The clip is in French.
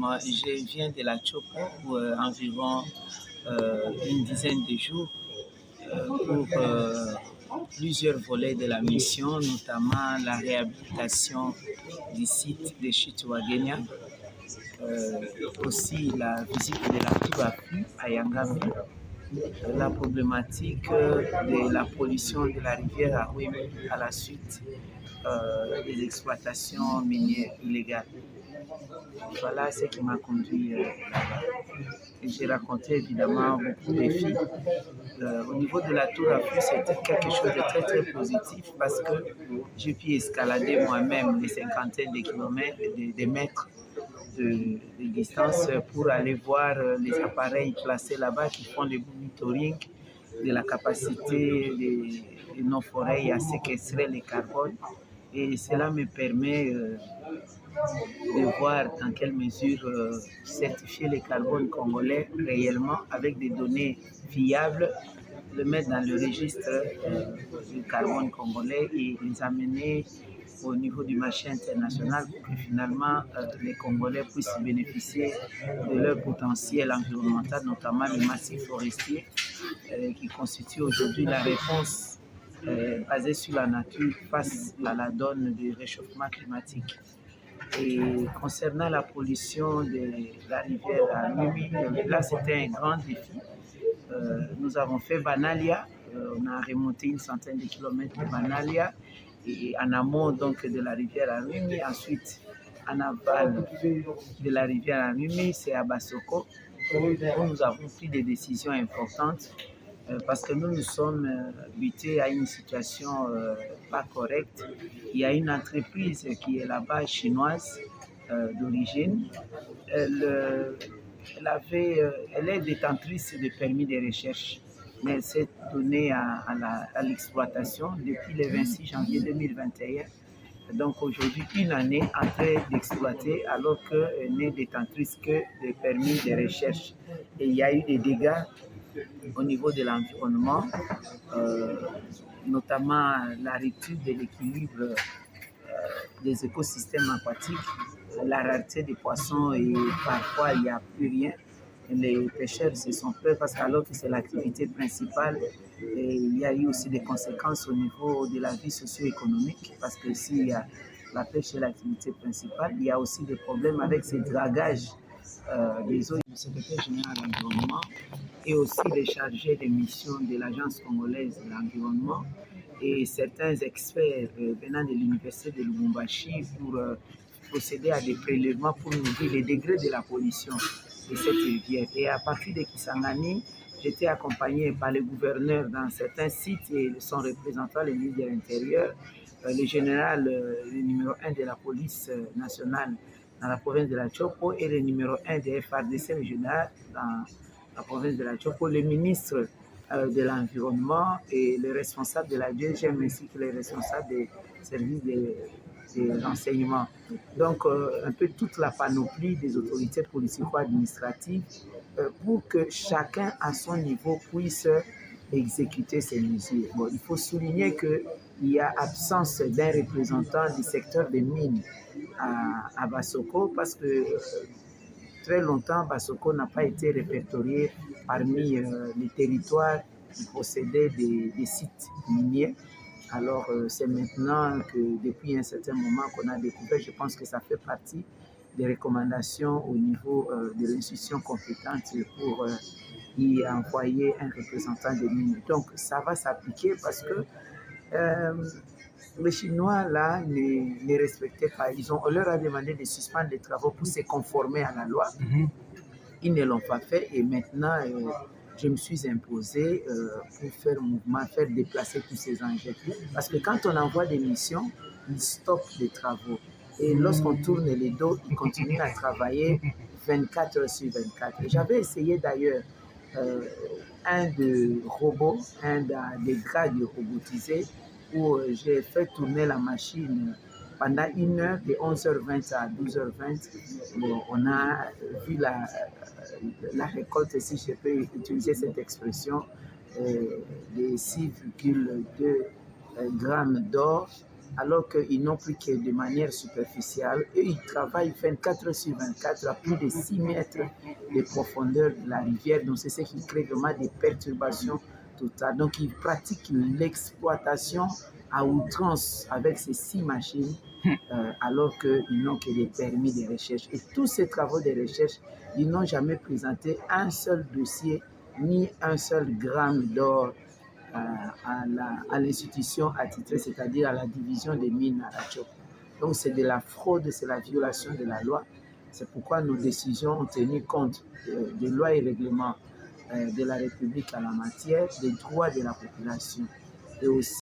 moi, je viens de la Chopo pour environ une dizaine de jours pour plusieurs volets de la mission, notamment la réhabilitation du site de Chitouagenia, aussi la visite de la tour à Yangami, la problématique de la pollution de la rivière Aruime à la suite des exploitations minières illégales. Voilà ce qui m'a conduit là-bas. Et j'ai raconté évidemment beaucoup de défis. Au niveau de la tour à feu, c'était quelque chose de très très positif parce que j'ai pu escalader moi-même les cinquantaines de kilomètres, de mètres de distance pour aller voir les appareils placés là-bas qui font le monitoring de la capacité de nos forêts à séquestrer le carbone. Et cela me permet de voir dans quelle mesure certifier le carbone congolais réellement avec des données fiables, le mettre dans le registre du carbone congolais et les amener au niveau du marché international pour que finalement les Congolais puissent bénéficier de leur potentiel environnemental, notamment les massifs forestiers qui constituent aujourd'hui la réponse basée sur la nature face à la donne du réchauffement climatique. Et concernant la pollution de la rivière Aruime, là c'était un grand défi. Nous avons fait Banalia, on a remonté une centaine de kilomètres de Banalia, et en amont donc de la rivière Aruime. Ensuite, en aval de la rivière Aruime, c'est à Basoko, où nous avons pris des décisions importantes parce que nous nous sommes butés à une situation pas correcte. Il y a une entreprise qui est là-bas, chinoise d'origine. Elle est détentrice de permis de recherche, mais elle s'est donnée à l'exploitation depuis le 26 janvier 2021. Donc aujourd'hui, une année en train d'exploiter alors qu'elle n'est détentrice que de permis de recherche. Et il y a eu des dégâts au niveau de l'environnement, notamment la rupture de l'équilibre des écosystèmes aquatiques, la rareté des poissons et parfois il n'y a plus rien. Les pêcheurs se sont peur parce qu'alors que c'est l'activité principale, et il y a eu aussi des conséquences au niveau de la vie socio-économique parce que s'il y a la pêche est l'activité principale, il y a aussi des problèmes avec ces dragages des eaux. Le secrétaire général de l'environnement et aussi les chargés de mission de l'Agence congolaise de l'environnement et certains experts venant de l'université de Lubumbashi pour procéder à des prélèvements pour mesurer les degrés de la pollution de cette rivière. Et à partir de Kisangani, j'étais accompagné par le gouverneur dans certains sites et son représentant, le ministre de l'Intérieur, le général, le numéro 1 de la police nationale dans la province de la Chopo et le numéro 1 de FRDC régional dans la province de la Chopo, le ministre de l'Environnement et le responsable de la DGM ainsi que les responsables des services de renseignement. Donc, un peu toute la panoplie des autorités politico-administratives pour que chacun à son niveau puisse exécuter ces mesures. Bon, il faut souligner qu'il y a absence d'un représentant du secteur des mines à Basoko parce que très longtemps, Basoko n'a pas été répertorié parmi les territoires qui possédaient des sites miniers. Alors, c'est maintenant que depuis un certain moment qu'on a découvert, je pense que ça fait partie des recommandations au niveau de l'institution compétente pour y envoyer un représentant des mines. Donc, ça va s'appliquer parce que les Chinois, là, ne respectaient pas. On leur a demandé de suspendre les travaux pour se conformer à la loi. Ils ne l'ont pas fait et maintenant, je me suis imposé pour faire mouvement, faire déplacer tous ces engins. Parce que quand on envoie des missions, ils stoppent les travaux. Et lorsqu'on tourne les dos, ils continuent à travailler 24 heures sur 24. J'avais essayé d'ailleurs un de robots, un des grades robotisés, où j'ai fait tourner la machine pendant une heure, de 11h20 à 12h20. Bon, on a vu la récolte, si je peux utiliser cette expression, de 6,2 grammes d'or alors qu'ils n'ont plus que de manière superficielle. Et ils travaillent 24 heures sur 24 à plus de 6 mètres de profondeur de la rivière. Donc, c'est ce qui crée vraiment des perturbations totales. Donc, ils pratiquent l'exploitation à outrance avec ces 6 machines, alors qu'ils n'ont que des permis de recherche. Et tous ces travaux de recherche, ils n'ont jamais présenté un seul dossier ni un seul gramme d'or à l'institution attitrée, c'est-à-dire à la division des mines à la Tchop. Donc c'est de la fraude, c'est la violation de la loi. C'est pourquoi nos décisions ont tenu compte des lois et règlements de la République en la matière, des droits de la population et aussi